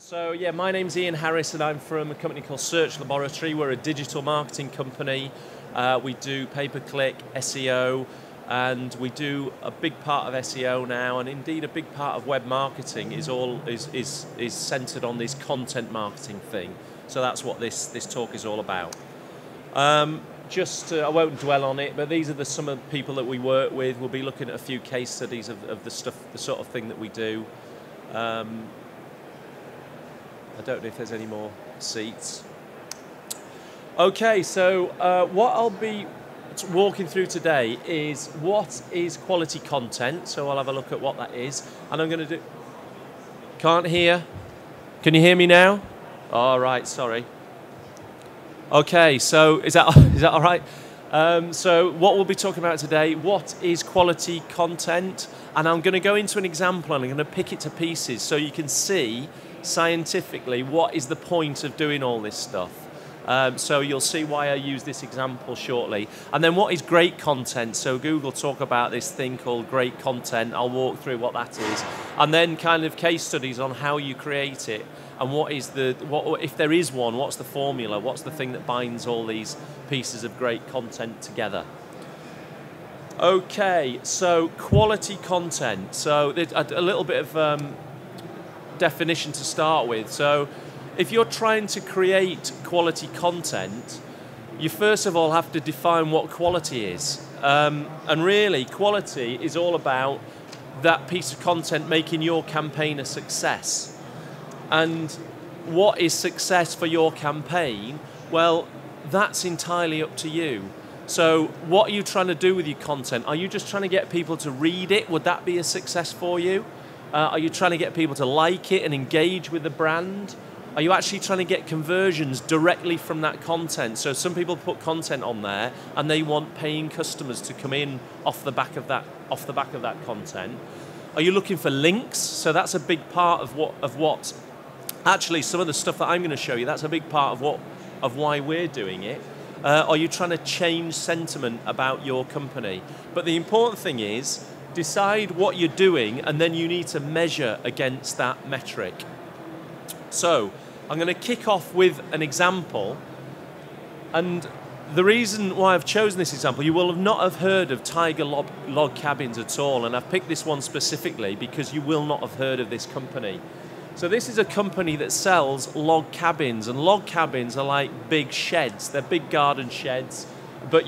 So yeah, my name's Ian Harris and I'm from a company called Search Laboratory. We're a digital marketing company. We do pay-per-click, SEO, and we do a big part of SEO now, and indeed a big part of web marketing is centered on this content marketing thing. So that's what this talk is all about. I won't dwell on it, but these are some of the people that we work with. We'll be looking at a few case studies of the sort of thing that we do. I don't know if there's any more seats. Okay, so what I'll be walking through today is what is quality content. So I'll have a look at what that is, and I'm going to do. Can't hear. Can you hear me now? All right, sorry. Okay, so is that all right? So what we'll be talking about today, what is quality content? And I'm going to go into an example and I'm going to pick it to pieces so you can see scientifically what is the point of doing all this stuff. So you'll see why I use this example shortly. And then what is great content? So Google talk about this thing called great content. I'll walk through what that is. And then kind of case studies on how you create it. And if there is one, what's the formula? What's the thing that binds all these pieces of great content together? Okay, so quality content. So a little bit of definition to start with. So if you're trying to create quality content, you first of all have to define what quality is. And really, quality is all about that piece of content making your campaign a success. And what is success for your campaign? Well, that's entirely up to you. So what are you trying to do with your content? Are you just trying to get people to read it? Would that be a success for you? Are you trying to get people to like it and engage with the brand? Are you actually trying to get conversions directly from that content? So some people put content on there and they want paying customers to come in off the back of that content. Are you looking for links? So that's a big part of what actually some of the stuff that I'm going to show you, that's a big part of why we're doing it. Are you trying to change sentiment about your company? But the important thing is decide what you're doing, and then you need to measure against that metric. So I'm going to kick off with an example, and the reason why I've chosen this example, you will not have heard of Tiger log cabins at all, and I've picked this one specifically because you will not have heard of this company. So this is a company that sells log cabins, and log cabins are like big sheds. They're big garden sheds, but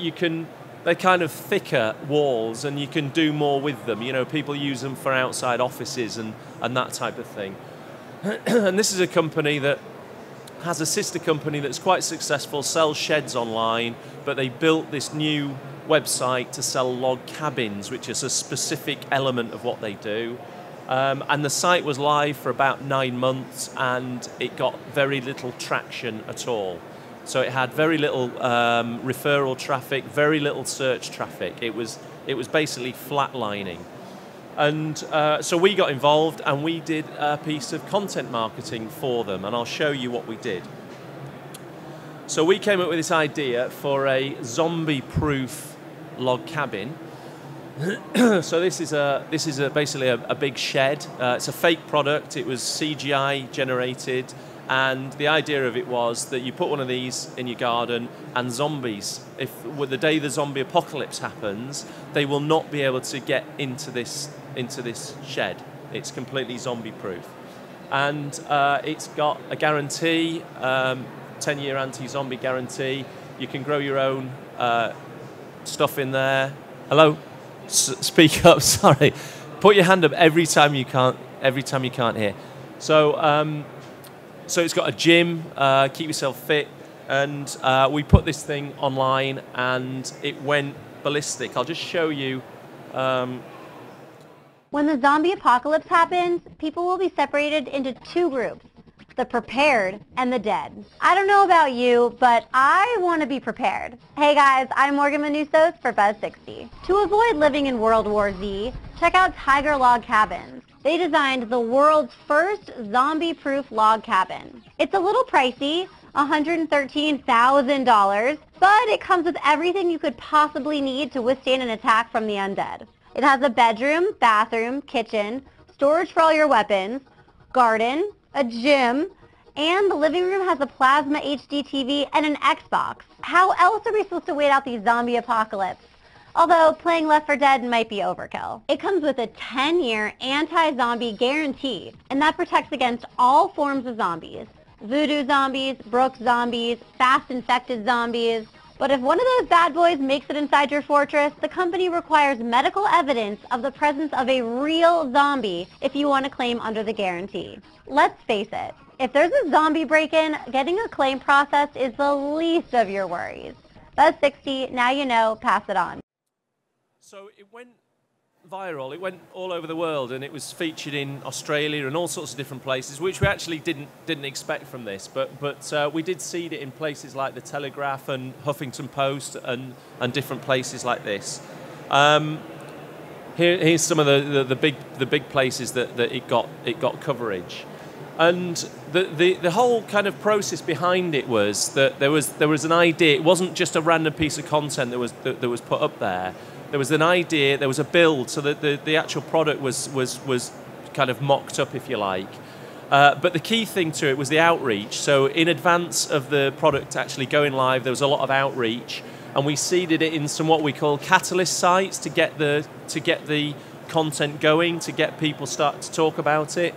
they're kind of thicker walls, and you can do more with them. You know, people use them for outside offices and that type of thing. And this is a company that has a sister company that's quite successful, sells sheds online, but they built this new website to sell log cabins, which is a specific element of what they do. And the site was live for about 9 months, and it got very little traction at all. So it had very little referral traffic, very little search traffic. It was basically flatlining. And so we got involved and we did a piece of content marketing for them, and I'll show you what we did. So we came up with this idea for a zombie-proof log cabin. So this is basically a big shed. It's a fake product. It was CGI generated, and the idea of it was that you put one of these in your garden, and zombies, with the day the zombie apocalypse happens, they will not be able to get into this shed. It's completely zombie-proof, and it's got a guarantee, 10-year anti-zombie guarantee. You can grow your own stuff in there. Hello. Speak up. Sorry. Put your hand up every time you can't hear. So, so it's got a gym. Keep yourself fit, and we put this thing online, and it went ballistic. I'll just show you. When the zombie apocalypse happens, people will be separated into two groups: the prepared and the dead. I don't know about you, but I want to be prepared. Hey guys, I'm Morgan Manousos for Buzz60. To avoid living in World War Z, check out Tiger Log Cabins. They designed the world's first zombie-proof log cabin. It's a little pricey, $113,000, but it comes with everything you could possibly need to withstand an attack from the undead. It has a bedroom, bathroom, kitchen, storage for all your weapons, garden, a gym, and the living room has a plasma HD TV and an Xbox. How else are we supposed to wait out the zombie apocalypse? Although playing Left 4 Dead might be overkill. It comes with a 10-year anti-zombie guarantee, and that protects against all forms of zombies. Voodoo zombies, Brooks zombies, fast infected zombies. But if one of those bad boys makes it inside your fortress, the company requires medical evidence of the presence of a real zombie if you want to claim under the guarantee. Let's face it, if there's a zombie break-in, getting a claim process is the least of your worries. That's 60, now you know, pass it on. So it went viral, it went all over the world, and it was featured in Australia and all sorts of different places, which we actually didn't expect from this, but we did seed it in places like the Telegraph and Huffington Post and different places like this. Here's some of the big places that it got coverage, and the whole kind of process behind it was that there was an idea. It wasn't just a random piece of content that was put up there. There was an idea, there was a build, so that the actual product was kind of mocked up, if you like. But the key thing to it was the outreach. So in advance of the product actually going live, there was a lot of outreach, and we seeded it in some what we call catalyst sites to get the content going, to get people start to talk about it.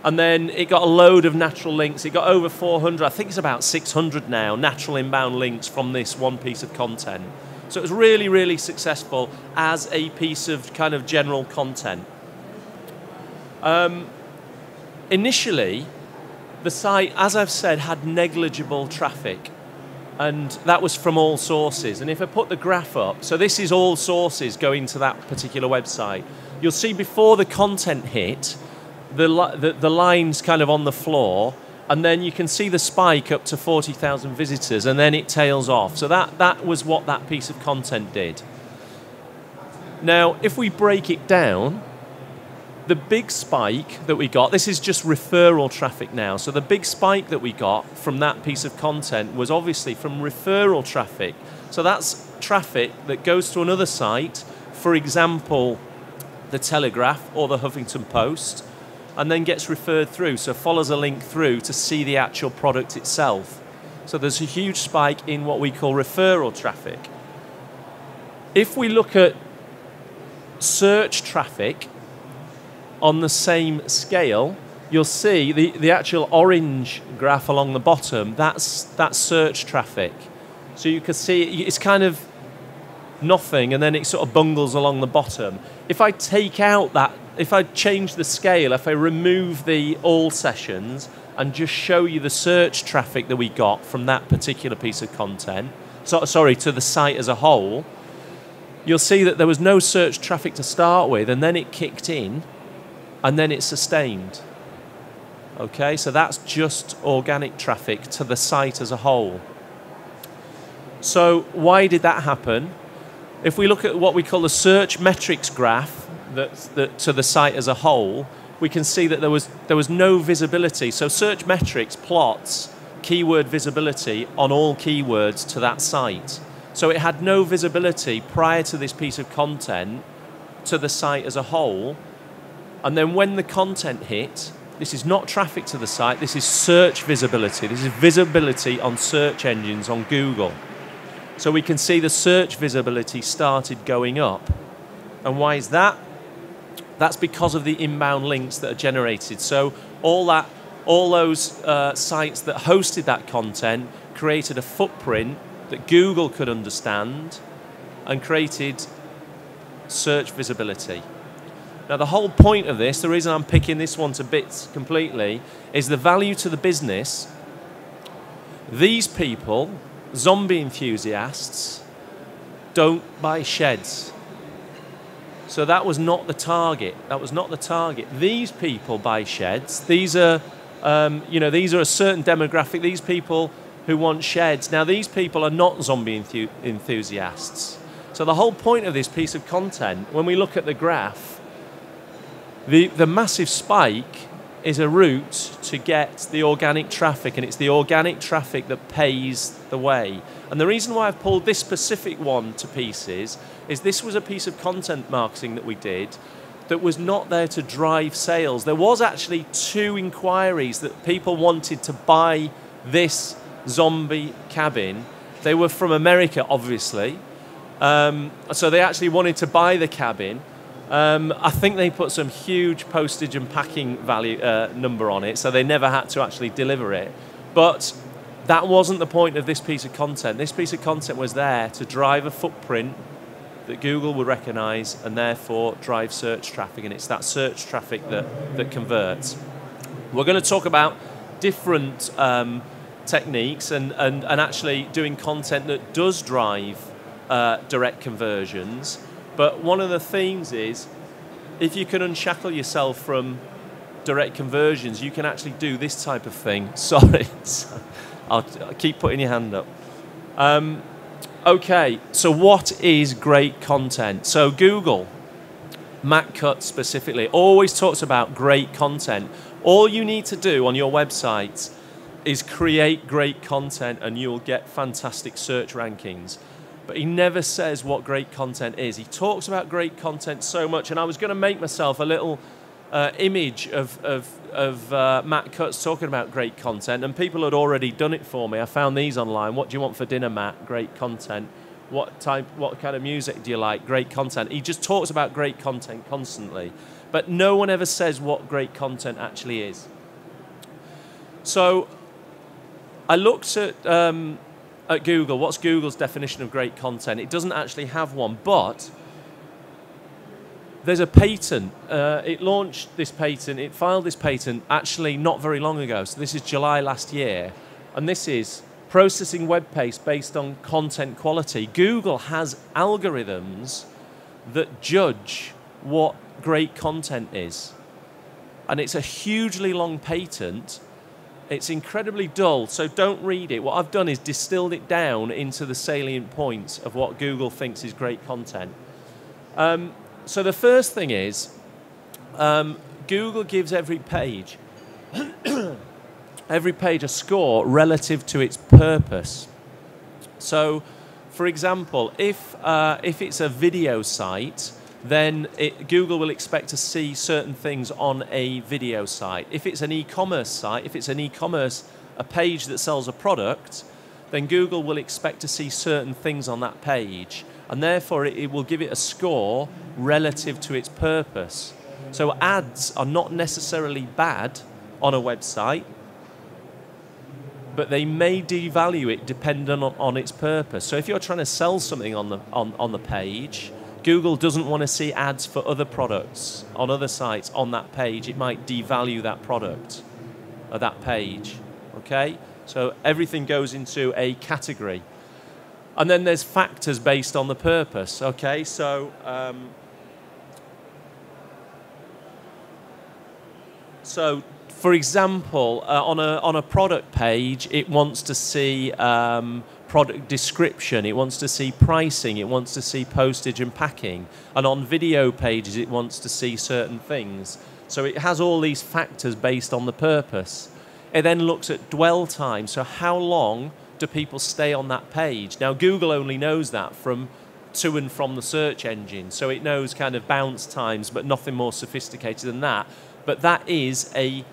And then it got a load of natural links. It got over 400, I think it's about 600 now, natural inbound links from this one piece of content. So it was really, really successful as a piece of kind of general content. Initially, the site, as I've said, had negligible traffic, and that was from all sources. And if I put the graph up, so this is all sources going to that particular website, you'll see before the content hit, the lines kind of on the floor, and then you can see the spike up to 40,000 visitors, and then it tails off. So that was what that piece of content did. Now, if we break it down, the big spike that we got, this is just referral traffic now, so the big spike that we got from that piece of content was obviously from referral traffic. So that's traffic that goes to another site, for example, the Telegraph or the Huffington Post, and then gets referred through, so follows a link through to see the actual product itself. So there's a huge spike in what we call referral traffic. If we look at search traffic on the same scale, you'll see the actual orange graph along the bottom, that's search traffic. So you can see it's kind of nothing, and then it sort of bungles along the bottom. If I take out that, if I change the scale, if I remove the all sessions and just show you the search traffic that we got from that particular piece of content, to the site as a whole, you'll see that there was no search traffic to start with, and then it kicked in, and then it sustained. Okay, so that's just organic traffic to the site as a whole. So why did that happen? If we look at what we call the search metrics graph that to the site as a whole, we can see that there was no visibility. So search metrics plots keyword visibility on all keywords to that site. So it had no visibility prior to this piece of content to the site as a whole. And then when the content hit, this is not traffic to the site, this is search visibility. This is visibility on search engines on Google. So we can see the search visibility started going up. And why is that? That's because of the inbound links that are generated. So all those sites that hosted that content created a footprint that Google could understand and created search visibility. Now the whole point of this, the reason I'm picking this one to bits completely, is the value to the business. These people, zombie enthusiasts, don't buy sheds. So that was not the target. That was not the target. These people buy sheds. These are, these are a certain demographic. These people who want sheds. Now these people are not zombie enthusiasts. So the whole point of this piece of content, when we look at the graph, the massive spike is a route to get the organic traffic, and it's the organic traffic that pays the way. And the reason why I've pulled this specific one to pieces is this was a piece of content marketing that we did that was not there to drive sales. There was actually 2 inquiries that people wanted to buy this zombie cabin. They were from America, obviously. So they actually wanted to buy the cabin. I think they put some huge postage and packing value number on it, so they never had to actually deliver it. But that wasn't the point of this piece of content. This piece of content was there to drive a footprint that Google would recognize and therefore drive search traffic, and it's that search traffic that converts. We're going to talk about different techniques and actually doing content that does drive direct conversions. But one of the themes is, if you can unshackle yourself from direct conversions, you can actually do this type of thing. Sorry, I'll keep putting your hand up. Okay, so what is great content? So Google, Matt Cutts specifically, always talks about great content. All you need to do on your website is create great content and you'll get fantastic search rankings. But he never says what great content is. He talks about great content so much, and I was going to make myself a little image of Matt Cutts talking about great content, and people had already done it for me. I found these online. What do you want for dinner, Matt? Great content. What kind of music do you like? Great content. He just talks about great content constantly, but no one ever says what great content actually is. So I looked at Google. What's Google's definition of great content? It doesn't actually have one, but there's a patent. It launched this patent, it filed this patent actually not very long ago. So this is July last year. And this is processing web pages based on content quality. Google has algorithms that judge what great content is. And it's a hugely long patent. It's incredibly dull, so don't read it. What I've done is distilled it down into the salient points of what Google thinks is great content. So the first thing is, Google gives every page a score relative to its purpose. So, for example, if it's a video site, then Google will expect to see certain things on a video site. If it's an e-commerce site, if it's a page that sells a product, then Google will expect to see certain things on that page. And therefore, it will give it a score relative to its purpose. So ads are not necessarily bad on a website, but they may devalue it depending on its purpose. So if you're trying to sell something on the page, Google doesn't want to see ads for other products on other sites on that page. It might devalue that product or that page. Okay? So everything goes into a category. And then there's factors based on the purpose. Okay, so for example, on a product page, it wants to see product description, it wants to see pricing, it wants to see postage and packing. And on video pages, it wants to see certain things. So it has all these factors based on the purpose. It then looks at dwell time, so how long do people stay on that page? Now, Google only knows that from to and from the search engine, so it knows kind of bounce times, but nothing more sophisticated than that. But that is a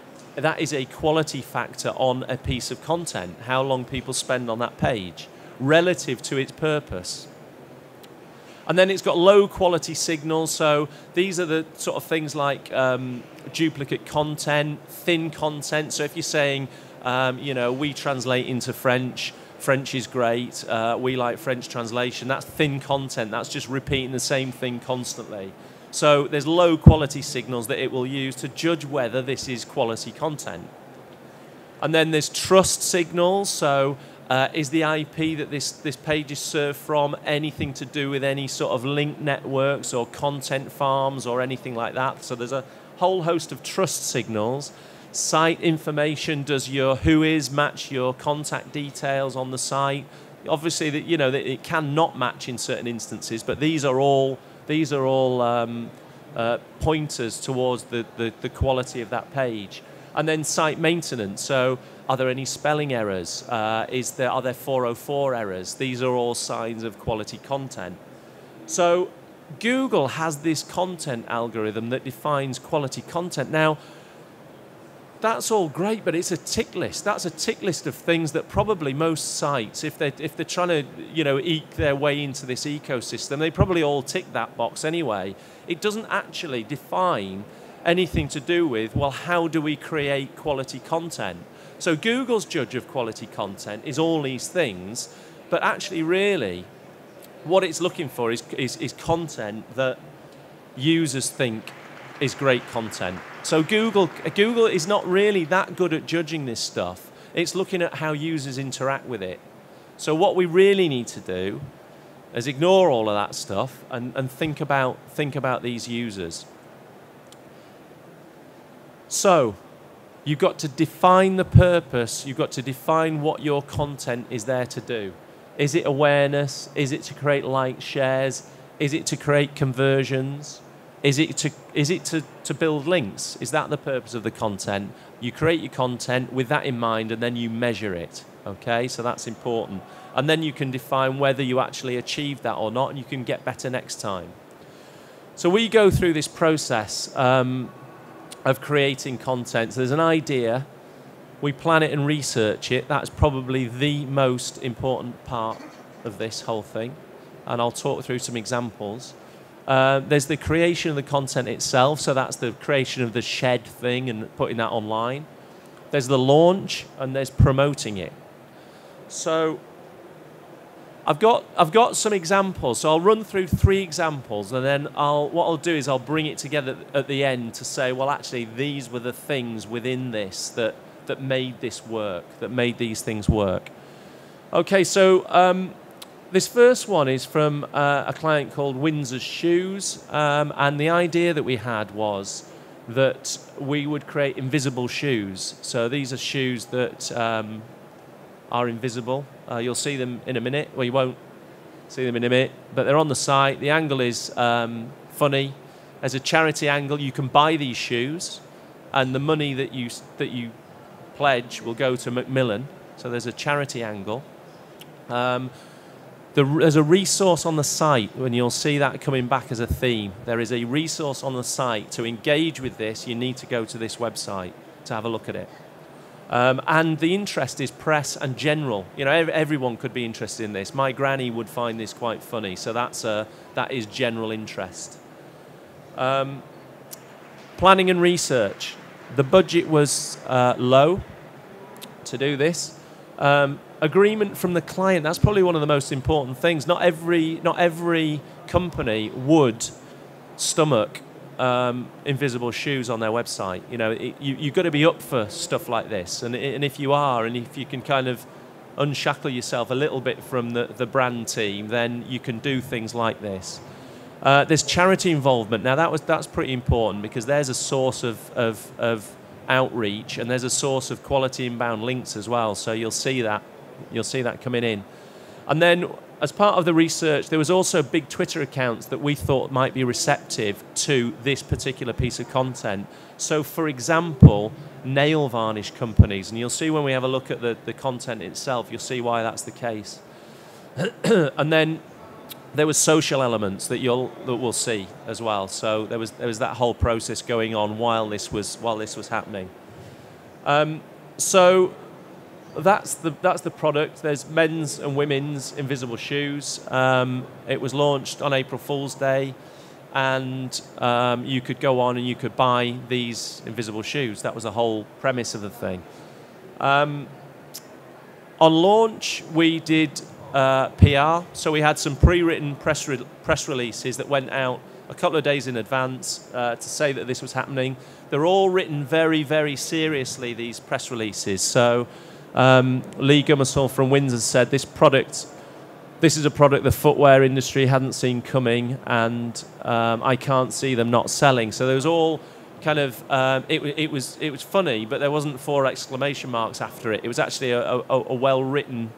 quality factor on a piece of content, how long people spend on that page, relative to its purpose. And then it's got low quality signals, so these are the sort of things like duplicate content, thin content. So if you're saying, we translate into French, French is great, we like French translation, that's thin content, that's just repeating the same thing constantly. So there's low quality signals that it will use to judge whether this is quality content. And then there's trust signals, so is the IP that this page is served from anything to do with any sort of link networks or content farms or anything like that? So there's a whole host of trust signals. Site information, does your whois match your contact details on the site? Obviously, that it cannot match in certain instances, but these are all pointers towards the quality of that page. And then site maintenance. So are there any spelling errors? Are there 404 errors? These are all signs of quality content. So Google has this content algorithm that defines quality content. Now, that's all great, but it's a tick list. That's a tick list of things that probably most sites, if they're trying to, eke their way into this ecosystem, they probably all tick that box anyway. It doesn't actually define anything to do with, well, how do we create quality content? So Google's judge of quality content is all these things, but actually really what it's looking for is content that users think is great content. So Google is not really that good at judging this stuff. It's looking at how users interact with it. So what we really need to do is ignore all of that stuff and think about these users. So you've got to define the purpose. You've got to define what your content is there to do. Is it awareness? Is it to create likes, shares? Is it to create conversions? Is it to build links? Is that the purpose of the content? You create your content with that in mind, and then you measure it. Okay, so that's important. And then you can define whether you actually achieve that or not, and you can get better next time. So we go through this process of creating content. So there's an idea. We plan it and research it. That's probably the most important part of this whole thing. And I'll talk through some examples. There's the creation of the content itself. So that's the creation of the shed thing and putting that online. There's the launch, and there's promoting it. So I've got some examples. So I'll run through 3 examples, and then what I'll do is I'll bring it together at the end to say, well, actually, these were the things within this that made this work, that made these things work. Okay, so this first one is from a client called Windsor's Shoes, and the idea that we had was that we would create invisible shoes. So these are shoes that are invisible. You'll see them in a minute. Well, you won't see them in a minute, but they're on the site. The angle is funny. There's a charity angle. You can buy these shoes, and the money that you pledge will go to Macmillan. So there's a charity angle. There's a resource on the site, and you'll see that coming back as a theme. There is a resource on the site. To engage with this, you need to go to this website to have a look at it. And the interest is press and general. Everyone could be interested in this. My granny would find this quite funny, so that is general interest. Planning and research. The budget was low to do this. Agreement from the client. That's probably one of the most important things. Not every company would stomach invisible shoes on their website. You've got to be up for stuff like this, and if you are, and if you can kind of unshackle yourself a little bit from the brand team, then you can do things like this. There's charity involvement. Now that's pretty important, because there's a source of outreach, and there's a source of quality inbound links as well. So you'll see that coming in. And then as part of the research, there was also big Twitter accounts that we thought might be receptive to this particular piece of content. So for example, nail varnish companies, and you'll see when we have a look at the content itself, you'll see why that's the case. And then there was social elements that we'll see as well. So there was that whole process going on while this was happening. So that's the product. There's men's and women's invisible shoes. It was launched on April Fool's Day, and you could go on and you could buy these invisible shoes. That was the whole premise of the thing. On launch, we did PR. So we had some pre-written press releases that went out a couple of days in advance to say that this was happening. They're all written very, very seriously, these press releases. So Lee Gummersall from Windsor said this is a product the footwear industry hadn't seen coming, and I can't see them not selling. So there was all kind of it was funny, but there wasn't 4 exclamation marks after it. It was actually a well-written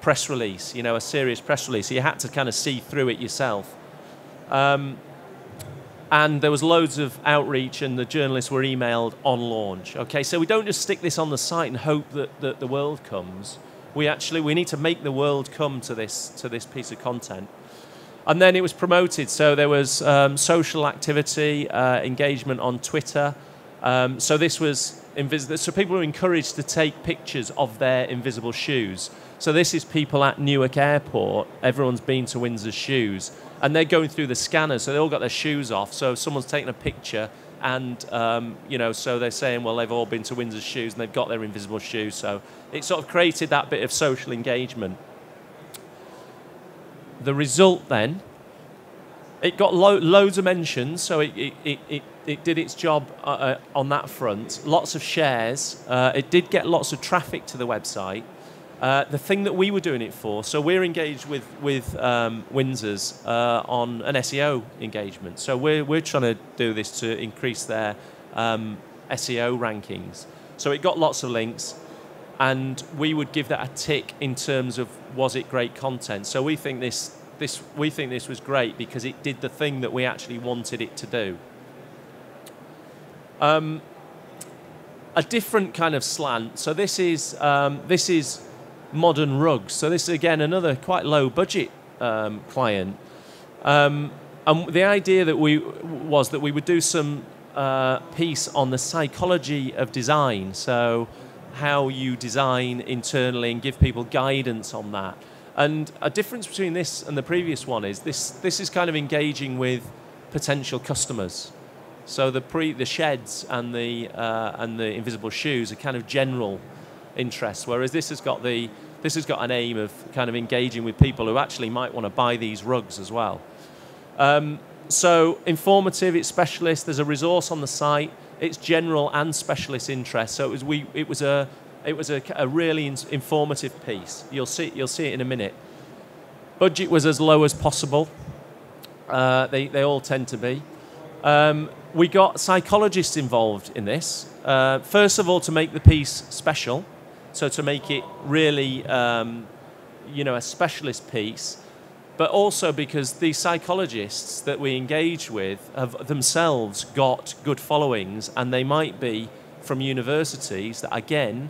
press release, a serious press release. So you had to kind of see through it yourself. And there was loads of outreach, and the journalists were emailed on launch. Okay, so we don't just stick this on the site and hope that the world comes. We need to make the world come to this piece of content. And then it was promoted. So there was social activity, engagement on Twitter. So this was so people were encouraged to take pictures of their invisible shoes. So this is people at Newark Airport. Everyone's been to Windsor's shoes, and they're going through the scanner. So they all got their shoes off. So if someone's taking a picture, and you know, so they're saying, well, they've all been to Windsor's shoes and they've got their invisible shoes. So it sort of created that bit of social engagement. The result then, it got loads of mentions, so it did its job on that front. Lots of shares. It did get lots of traffic to the website. The thing that we were doing it for, so we're engaged with Windsor's on an SEO engagement. So we're trying to do this to increase their SEO rankings. So it got lots of links, and we would give that a tick in terms of, was it great content? So we think this was great because it did the thing that we actually wanted it to do. A different kind of slant. So this is modern rugs. So this is again another quite low budget client. And the idea that we would do some piece on the psychology of design. So how you design internally and give people guidance on that. And a difference between this and the previous one is this is kind of engaging with potential customers. So the sheds and the invisible shoes are kind of general interests, whereas this has got an aim of kind of engaging with people who actually might want to buy these rugs as well. So informative, it's specialist. There's a resource on the site. It's general and specialist interest. So it was a really informative piece. You'll see it in a minute. Budget was as low as possible. They all tend to be. We got psychologists involved in this. First of all, to make the piece special, so to make it really, a specialist piece. But also because the psychologists that we engage with have themselves got good followings, and they might be from universities that, again,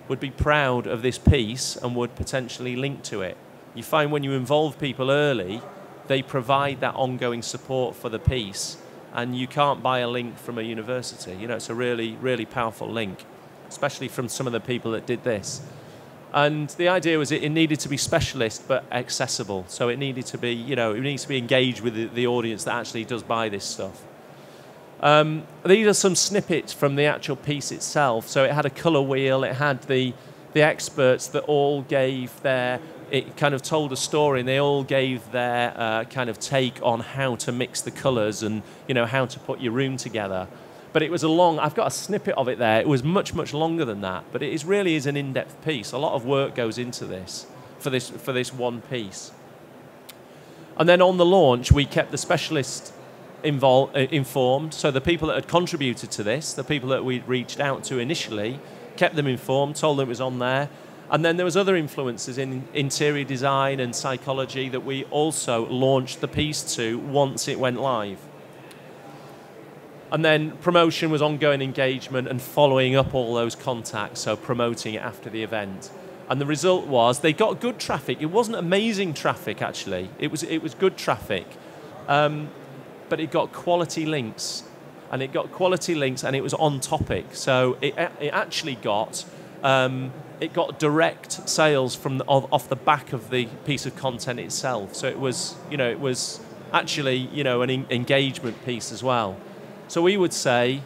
would be proud of this piece and would potentially link to it. You find when you involve people early, they provide that ongoing support for the piece, and you can't buy a link from a university. You know, it's a really, really powerful link, especially from some of the people that did this. And the idea was it needed to be specialist but accessible. So it needed to be, it needs to be engaged with the audience that actually does buy this stuff. These are some snippets from the actual piece itself. So it had a colour wheel. It had the experts that all gave it kind of told a story, and they all gave their kind of take on how to mix the colours and, how to put your room together. But it was I've got a snippet of it there. It was much, much longer than that. But it really is an in-depth piece. A lot of work goes into this for this one piece. And then on the launch, we kept the specialists informed. So the people that had contributed to this, the people that we reached out to initially, kept them informed, told them it was on there. And then there was other influences in interior design and psychology that we also launched the piece to once it went live. And then promotion was ongoing engagement and following up all those contacts, so promoting it after the event. And the result was they got good traffic. It wasn't amazing traffic, actually. It was good traffic. But it got quality links. And it was on topic. So it actually got direct sales off the back of the piece of content itself. So it was actually, an engagement piece as well. So we would say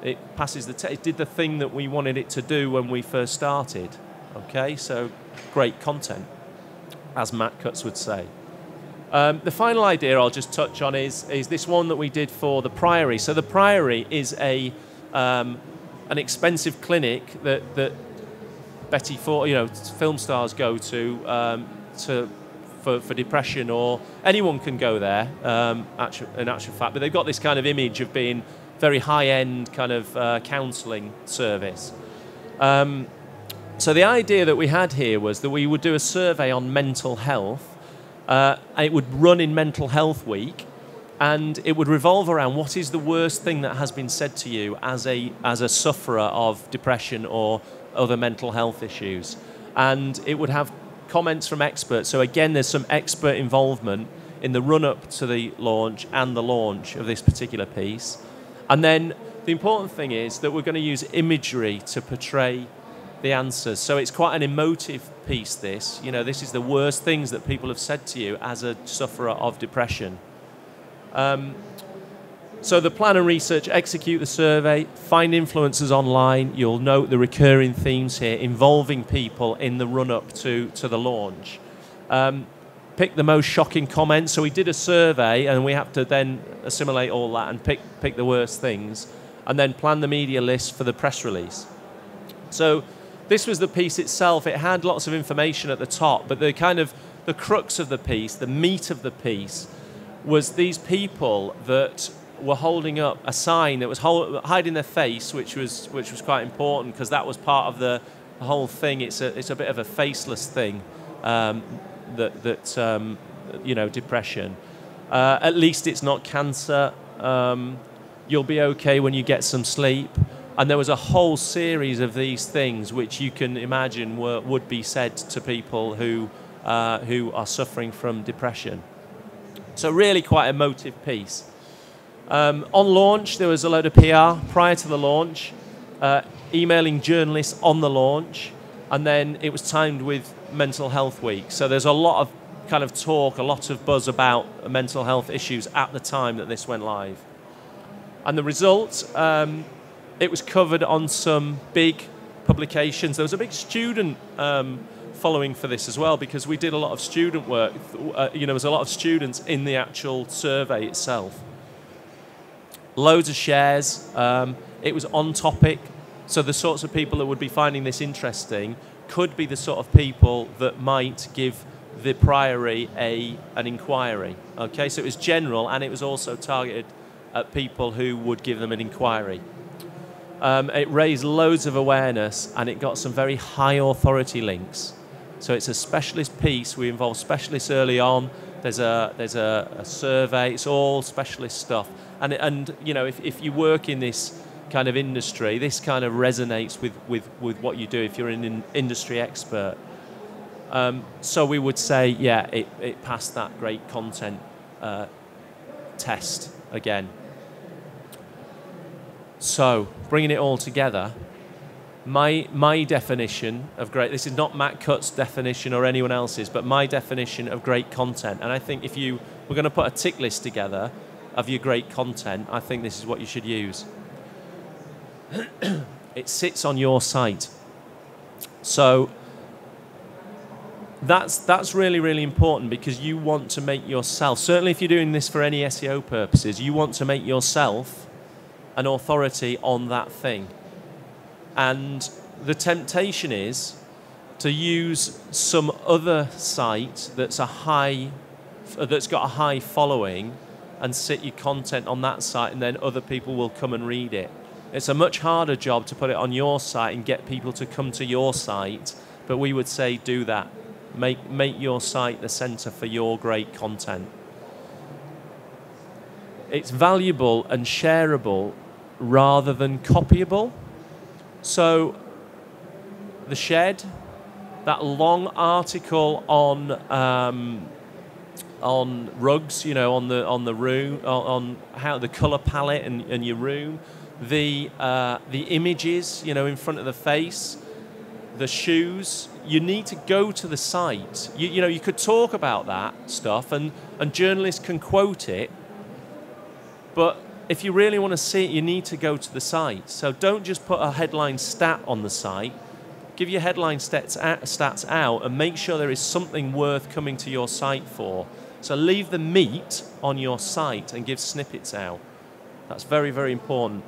it passes it did the thing that we wanted it to do when we first started. Okay, so great content, as Matt Cutts would say. The final idea I'll just touch on is this one that we did for the Priory. So the Priory is an expensive clinic that Betty Ford, film stars go to for depression, or anyone can go there, in actual fact. But they've got this kind of image of being very high-end kind of counselling service. So the idea that we had here was that we would do a survey on mental health. It would run in Mental Health Week, and it would revolve around what is the worst thing that has been said to you as a sufferer of depression or other mental health issues. And it would have comments from experts. So again, there's some expert involvement in the run-up to the launch and the launch of this particular piece. And then the important thing is that we're going to use imagery to portray the answers. So it's quite an emotive piece, this. You know, this is the worst things that people have said to you as a sufferer of depression. So the plan and research, execute the survey, find influencers online. You'll note the recurring themes here, involving people in the run-up to the launch. Pick the most shocking comments. So we did a survey, and we have to then assimilate all that and pick the worst things, and then plan the media list for the press release. So this was the piece itself. It had lots of information at the top, but the crux of the piece, the meat of the piece, was these people that were holding up a sign that was hiding their face, which was quite important, because that was part of the whole thing. It's a bit of a faceless thing, you know, depression. At least it's not cancer. You'll be okay when you get some sleep. And there was a whole series of these things which you can imagine would be said to people who are suffering from depression. So really quite an emotive piece. On launch, there was a load of PR prior to the launch, emailing journalists on the launch, and then it was timed with Mental Health Week. So there's a lot of kind of talk, a lot of buzz about mental health issues at the time that this went live. And the result, it was covered on some big publications. There was a big student following for this as well, because we did a lot of student work. You know, there was a lot of students in the actual survey itself. Loads of shares. It was on topic. So the sorts of people that would be finding this interesting could be the sort of people that might give the Priory an inquiry. Okay, so it was general, and it was also targeted at people who would give them an inquiry. It raised loads of awareness, and it got some very high authority links. So it's a specialist piece. We involve specialists early on. There's a survey. It's all specialist stuff. And you know, if you work in this kind of industry, this kind of resonates with what you do if you're an industry expert. So we would say, yeah, it passed that great content test again. So bringing it all together, my definition of great, this is not Matt Cutt's definition or anyone else's, but my definition of great content. And I think if you were going to put a tick list together of your great content, I think this is what you should use. It sits on your site. So that's really, really important, because you want to make yourself, certainly if you're doing this for any SEO purposes, you want to make yourself an authority on that thing. And the temptation is to use some other site that's got a high following, and sit your content on that site, and then other people will come and read it. It's a much harder job to put it on your site and get people to come to your site, but we would say do that. Make your site the center for your great content. It's valuable and shareable rather than copyable. So the shed, that long article on rugs, you know, on the room, on how the color palette in your room, the images, you know, in front of the face, the shoes. You need to go to the site. You know, you could talk about that stuff, and journalists can quote it, but if you really want to see it, you need to go to the site. So don't just put a headline stat on the site. Give your headline stats out, and make sure there is something worth coming to your site for. So leave the meat on your site and give snippets out. That's very, very important.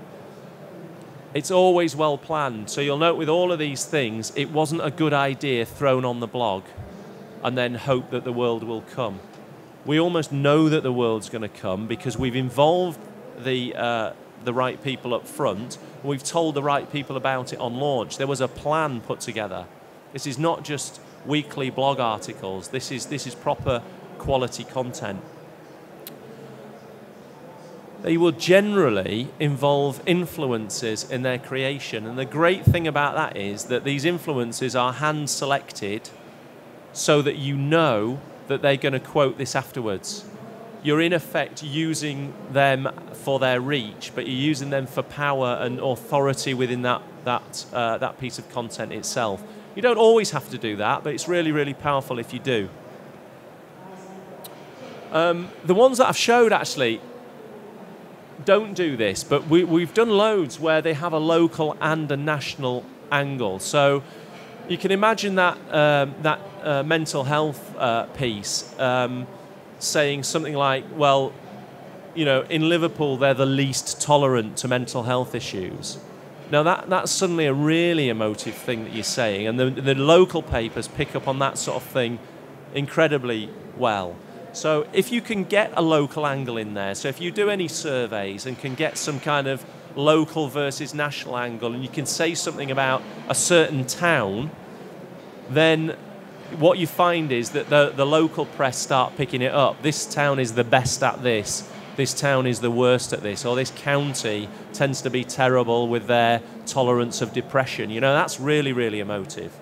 It's always well planned. So you'll note with all of these things, it wasn't a good idea thrown on the blog and then hope that the world will come. We almost know that the world's going to come because we've involved the right people up front. We've told the right people about it on launch. There was a plan put together. This is not just weekly blog articles. This is proper quality content. They will generally involve influencers in their creation. And the great thing about that is that these influencers are hand-selected so that you know that they're going to quote this afterwards. You're in effect using them for their reach, but you're using them for power and authority within that piece of content itself. You don't always have to do that, but it's really, really powerful if you do. The ones that I've showed actually don't do this, but we've done loads where they have a local and a national angle. So you can imagine that mental health piece saying something like, well, you know, in Liverpool they're the least tolerant to mental health issues. Now that's suddenly a really emotive thing that you're saying, and the local papers pick up on that sort of thing incredibly well. So if you can get a local angle in there, so if you do any surveys and can get some kind of local versus national angle, and you can say something about a certain town, then what you find is that the local press start picking it up. This town is the best at this. This town is the worst at this. Or this county tends to be terrible with their tolerance of depression. You know, that's really, really emotive.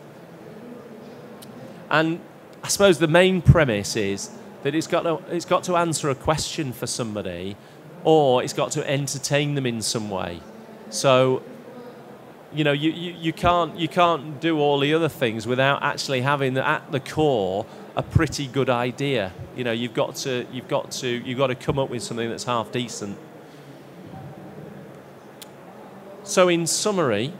And I suppose the main premise is that it's got to answer a question for somebody, or it's got to entertain them in some way. So, you know, you can't do all the other things without actually having at the core a pretty good idea. You know, you've got to come up with something that's half decent. So in summary,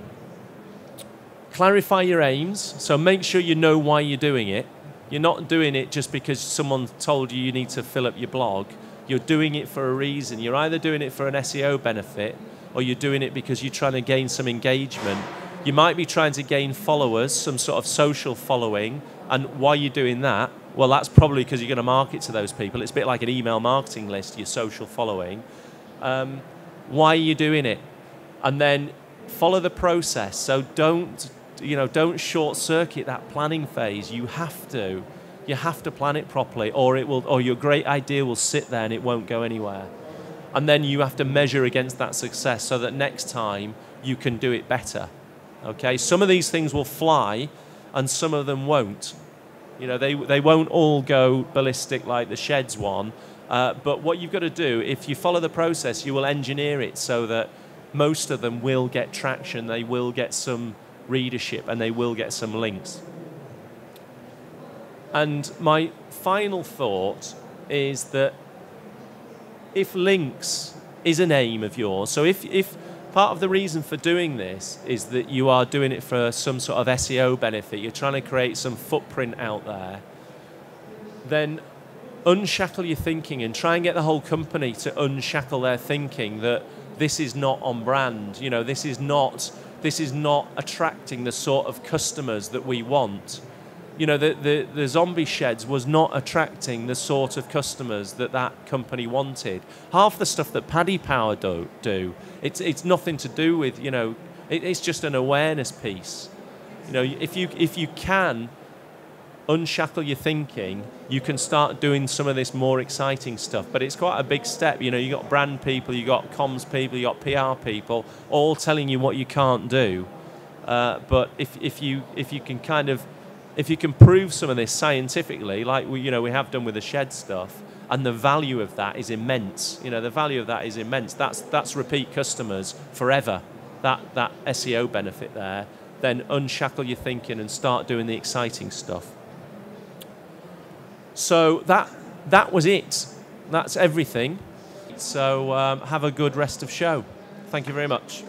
clarify your aims. So make sure you know why you're doing it. You're not doing it just because someone told you need to fill up your blog. You're doing it for a reason. You're either doing it for an SEO benefit, or you're doing it because you're trying to gain some engagement. You might be trying to gain followers, some sort of social following, and why you're doing that, well, that's probably because you're going to market to those people. It's a bit like an email marketing list, your social following. Why are you doing it? And then follow the process. So don't short circuit that planning phase. You have to plan it properly, or your great idea will sit there and it won't go anywhere. And then you have to measure against that success so that next time you can do it better. Okay, some of these things will fly and some of them won't. You know, they won't all go ballistic like the sheds one, but what you've got to do, if you follow the process, you will engineer it so that most of them will get traction, they will get some readership, and they will get some links. And my final thought is that if links is an aim of yours, so if part of the reason for doing this is that you are doing it for some sort of SEO benefit, you're trying to create some footprint out there, then unshackle your thinking and try and get the whole company to unshackle their thinking that this is not on brand. You know, this is not attracting the sort of customers that we want. You know, the zombie sheds was not attracting the sort of customers that company wanted. Half the stuff that Paddy Power do, it's nothing to do with, you know, it's just an awareness piece. You know, if you can unshackle your thinking, you can start doing some of this more exciting stuff. But it's quite a big step. You know, you got brand people, you got comms people, you got PR people, all telling you what you can't do. But if you can prove some of this scientifically, like we have done with the shed stuff, and the value of that is immense. You know, the value of that is immense. That's repeat customers forever. That SEO benefit there. Then unshackle your thinking and start doing the exciting stuff. So that was it. That's everything. So have a good rest of show. Thank you very much.